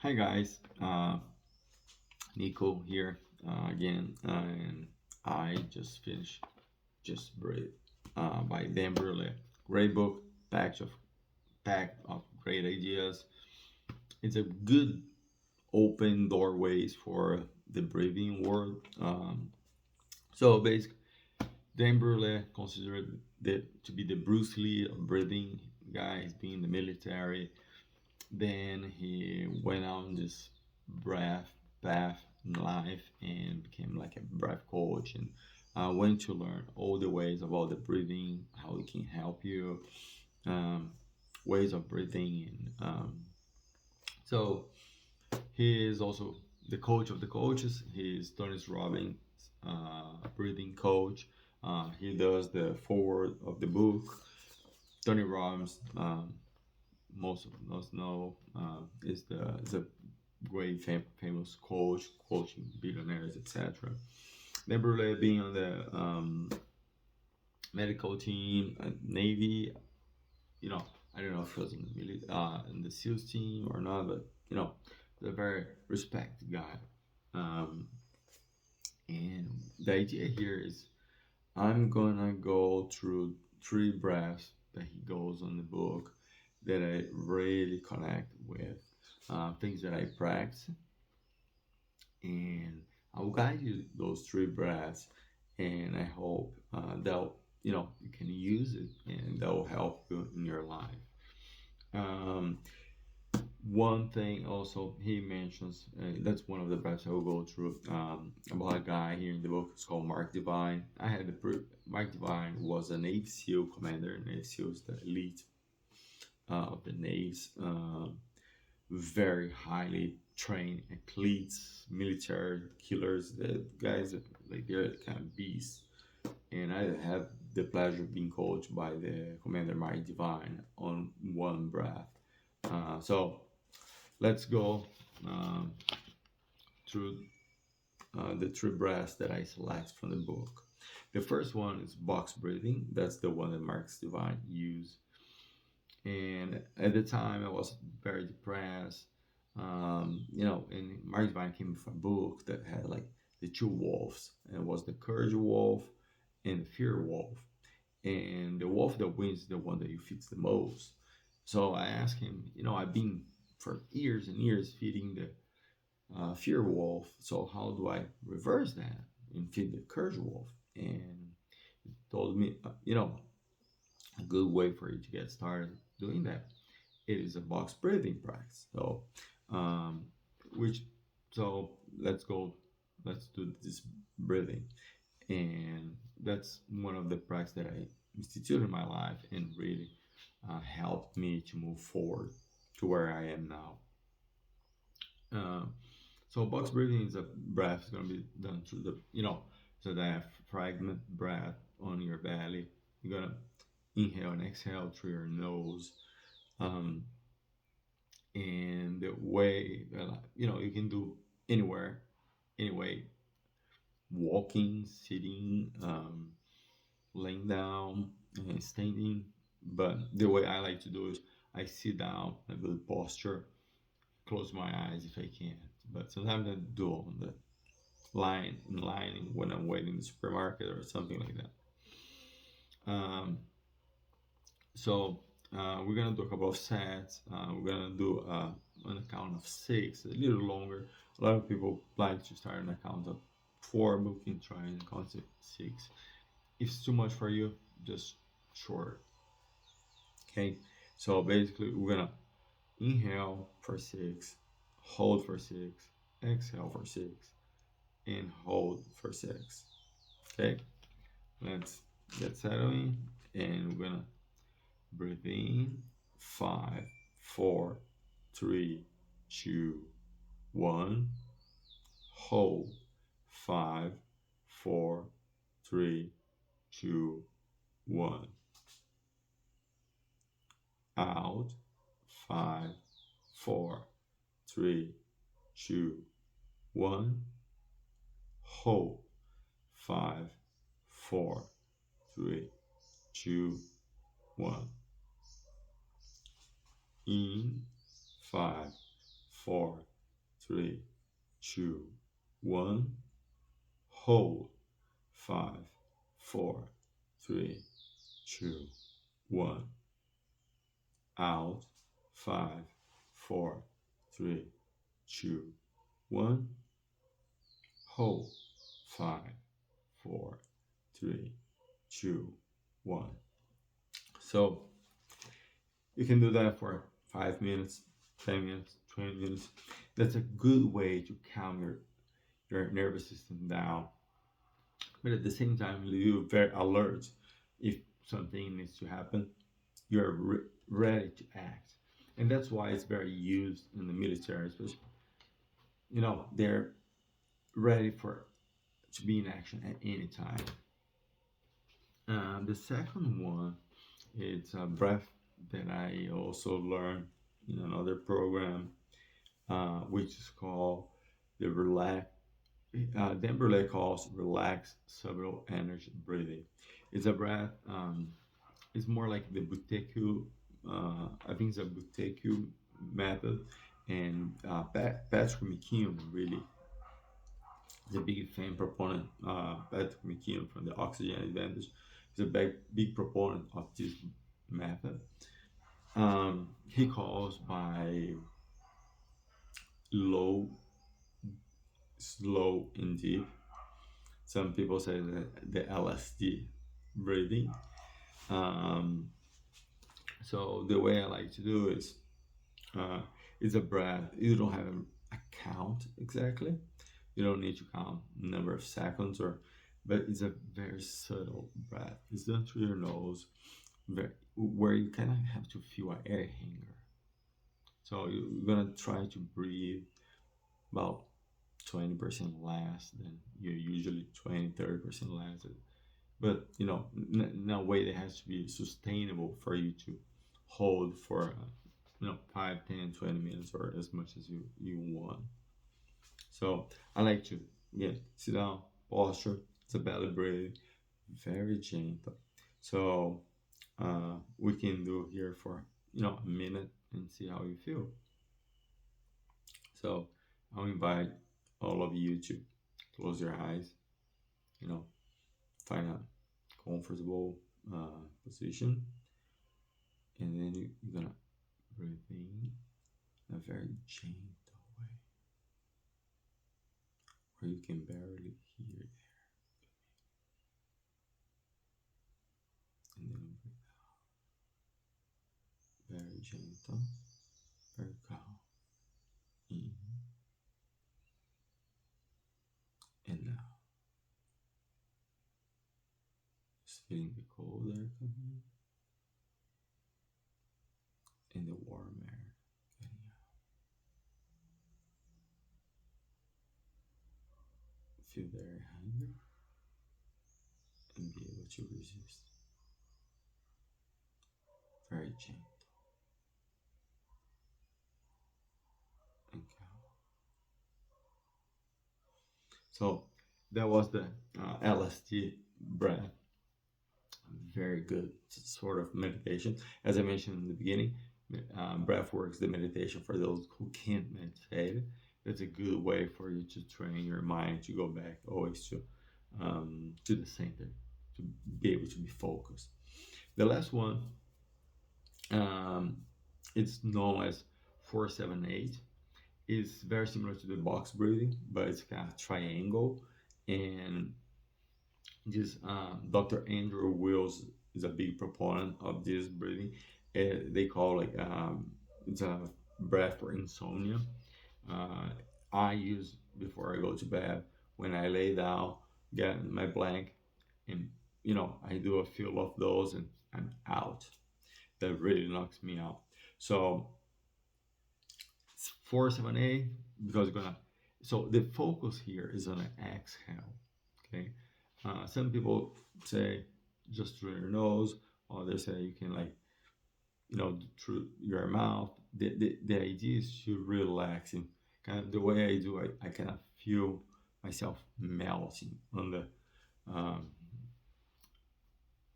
Hi guys, Nico here again, and I just finished Just Breathe by Dan Brulé. Great book, packed of great ideas. It's a good open doorways for the breathing world. So basically, Dan Brulé considered to be the Bruce Lee of breathing guy. He's been in the military. Then he went on this breath path in life and became like a breath coach and went to learn all the ways about the breathing, how it can help you, um, ways of breathing. So he is also the coach of the coaches. He's Tony Robbins' breathing coach. He does the forward of the book. Tony Robbins, most of us know, is a great famous coach, coaching billionaires, etc. Dan Brulé being on the medical team, Navy, you know, I don't know if he was in the SEALs team or not, but he's a very respected guy. Um, and the idea here is I'm gonna go through three breaths that he goes on the book that I really connect with, things that I practice, and I will guide you those three breaths, and I hope that you can use it and that will help you in your life. Um, One thing also he mentions, that's one of the breaths I will go through, about a guy here in the book. It's called Mark Divine. Mark Divine was a Navy SEAL commander. Navy SEAL is the elite of the Navy's very highly trained athletes, military killers. The guys, like, they're kind of beasts. And I had the pleasure of being coached by the commander Mike Divine on one breath. So let's go um, through the three breaths that I select from the book. The first one is box breathing. That's the one that Mark Divine used. And at the time, I was very depressed. And Mark Divine came with a book that had like the two wolves, and it was the courage wolf and the fear wolf. And the wolf that wins is the one that you feed the most. So I asked him, I've been for years and years feeding the fear wolf. So how do I reverse that and feed the courage wolf? And he told me, a good way for you to get started doing that, it is a box breathing practice. Um, which, so let's go, let's do this breathing. And that's one of the practices that I instituted in my life and really helped me to move forward to where I am now. So box breathing is a breath is going to be done through so that fragment breath on your belly. You're going to inhale and exhale through your nose. Um, and the way, you can do anywhere, anyway, walking, sitting, laying down, and standing. But the way I like to do is I sit down, a good posture, close my eyes if I can. But sometimes I do on the line when I'm waiting in the supermarket or something like that. So we're gonna do a couple of sets. We're gonna do on a count of six, a little longer. A lot of people like to start on a count of four, but we can try and count six. If it's too much for you, just short. Okay. So basically, we're gonna inhale for six, hold for six, exhale for six, and hold for six. Okay. Let's get settling, and we're gonna breathe in. 5, 4, 3, 2, 1. Hold. 5, 4, 3, 2, 1. Out. 5, 4, 3, 2, 1. Hold. 5, 4, 3, 2, 1. In. 5, 4, three, two, one. Hold. Five, four, three, two, one. Out. Five, four, three, two, one. Hold. Five, four, three, two, one. So you can do that for 5 minutes, 10 minutes, 20 minutes. That's a good way to calm your nervous system down. But at the same time, you're very alert. If something needs to happen, you're ready to act. And that's why it's very used in the military, especially, they're ready for to be in action at any time. The second one, it's a breath that I also learned in another program, which is called the relax. Dan Brulé calls relaxed subtle energy breathing. It's a breath. It's more like the Buteku. I think it's a Buteku method, and Patrick McKeown really is a big fan proponent. Patrick McKeown from the Oxygen Advantage is a big proponent of this method. He calls by low, slow, and deep. Some people say that the LSD breathing. Um, so the way I like to do uh, is a breath. You don't have a count exactly. You don't need to count number of seconds but it's a very subtle breath. It's done through your nose, where you kind of have to feel an air hanger. So you're gonna try to breathe about 20% less than you usually 20-30% less. But in a way that has to be sustainable for you to hold for 5, 10, 20 minutes or as much as you want. So I like to, again, sit down, posture, it's a belly breathing, very gentle. So we can do here for a minute and see how you feel. So I'll invite all of you to close your eyes, find a comfortable position, and then you're gonna breathe in a very gentle way where you can barely hear the air, and then breathe out very gentle, very calm. In and out. Just feeling the cold air coming in and the warm air getting out. Feel the air hunger and be able to resist. Very gentle and calm. So that was the LSD breath. Very good sort of meditation. As I mentioned in the beginning, breath works the meditation for those who can't meditate. That's a good way for you to train your mind to go back always to the center, to be able to be focused. The last one, um, it's known as 478. It's very similar to the box breathing, but it's kind of triangle. And this Dr. Andrew Wills is a big proponent of this breathing. They call it's a breath for insomnia. Uh, I use before I go to bed when I lay down, get my blanket, and I do a few of those and I'm out. That really knocks me out. So 478 because you're gonna. So the focus here is on an exhale. Okay. Some people say just through your nose, or they say you can through your mouth. The idea is to relax and kind of the way I do. I kind of feel myself melting um,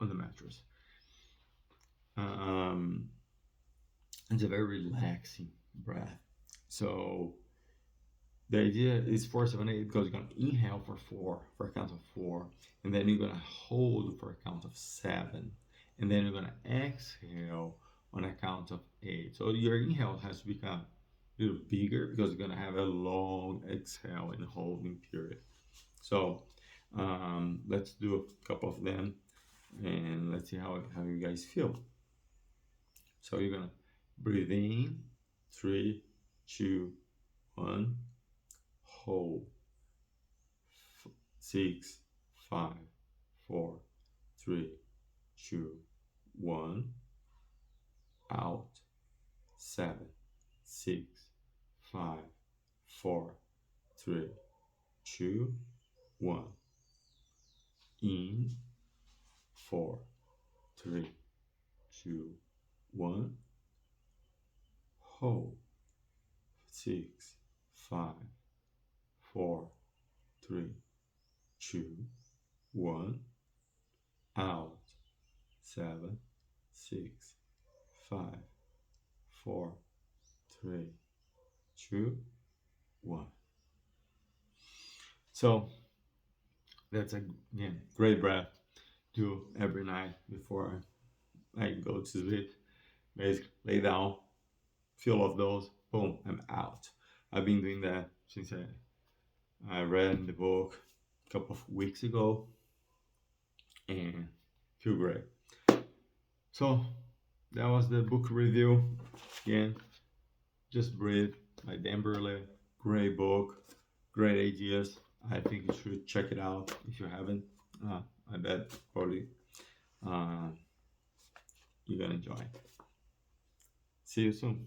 on the mattress. It's a very relaxing breath. So The idea is 478 because you're gonna inhale for four, for a count of four, and then you're gonna hold for a count of seven, and then you're gonna exhale on a count of eight. So your inhale has to become a little bigger because you're gonna have a long exhale and holding period. So let's do a couple of them and let's see how you guys feel. So you're gonna breathe in, 3, 2, 1, hold, 6, 5, 4, 3, 2, 1, out, 7, 6, 5, 4, 3, 2, 1, in, 4, 3, 2, 1, hold, 6, 5, 4, 3, 2, 1, out, 7, 6, 5, 4, 3, 2, 1. So that's again great breath. Do every night before I go to sleep. Basically, lay down, feel of those, boom, I'm out. I've been doing that since I read the book a couple of weeks ago and feel great. So that was the book review. Again, Just Breathe by Dan Brulé. Great book, great ideas. I think you should check it out if you haven't. I bet probably you're gonna enjoy it. See you soon.